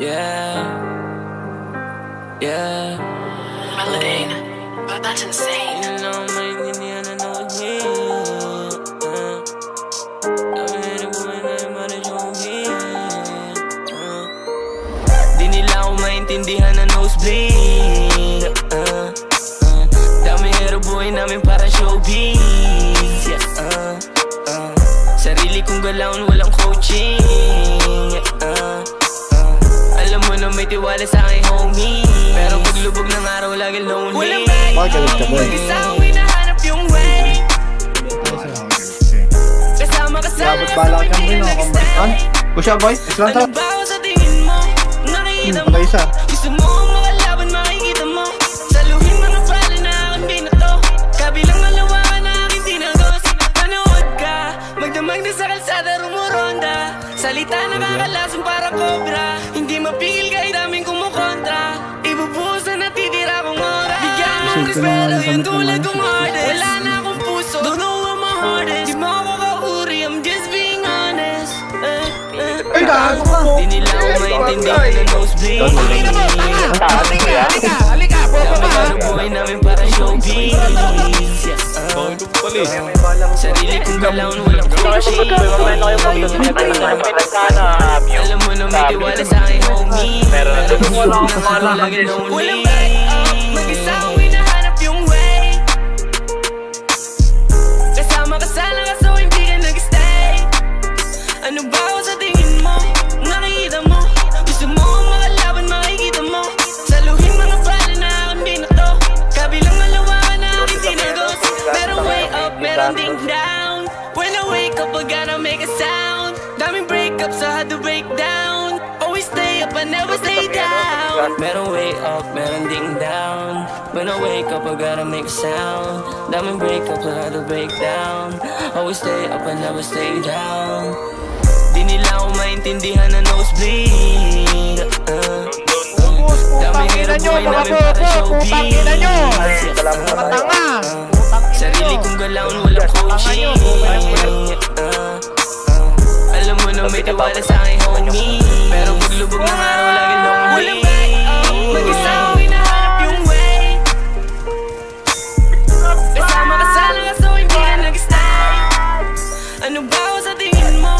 Yeah, yeah. Melodine, but that's insane. You know, maintindihan na nauhin. Kami na buhay na yung marasyohin. Di nila ako maintindihan na nosebleed. Dami hero buhay namin para showbiz. Sarili kong galawan, walang coaching. Alam mo na may tiwala sa aking homie, pero paglubog ng araw lagi lonely. Walang bago, mag-isa akong hinahanap yung way. Kasama ka sana kaso hindi ka nag-stay. Pusha boy, islang Ano ba ako sa tingin mo? Nakikita mo? Gusto mo akong makalaban, makikita mo. Saluhin mga pala na aking binato. Kabilang malawa ka na aking tinagos. Manood ka, magdamag na sa kalsada rumuronda. Salita nakakalasong para cobra. Hindi mapigil kahit daming kumukontra. Ibubuhos na natitira kong oras. Bigyan mong respeto yung tulad kong hardest. Wala na akong puso, don't know where my heart is. Di mo ako kauri, I'm just being honest. Ay, gago ka! Di nila ako maintindihan ng nosebleed. Halika! Dami hero buhay namin para showbiz. Sarili kong galawan, walang coaching. Alam mo na may tiwala sa aking homie, pero paglubog ng araw lagi lonely. Walang back up, mag-isa akong hinahanap yung way. Kasama ka sana kaso hindi ka nag-stay. Ano ba ako sa tingin mo? Nakikita mo? Gusto mo akong makalaban, makikita mo. Saluhin mga pala na aking binato. Kabilang malawa ka na aking tinagos. Merong way up, merong ding down. When I wake up, I gotta make a sound. Daming breakups, I had to break down. Always stay up, I never stay down. Merong way up, merong ding down. When I wake up, I gotta make a sound. Daming breakups, I had to break down. Always stay up, I never stay down. Di nila ako maintindihan na nosebleed. Dami hero buhay namin para showbiz. Sarili kong galawan, walang coaching. Alam mo na may tiwala sa aking homie, pero paglubog ng araw lagi lonely. Walang back up, mag-isa akong hinahanap yung way. Kasama ka sana kaso hindi ka nag-stay. Ano ba ako sa tingin mo?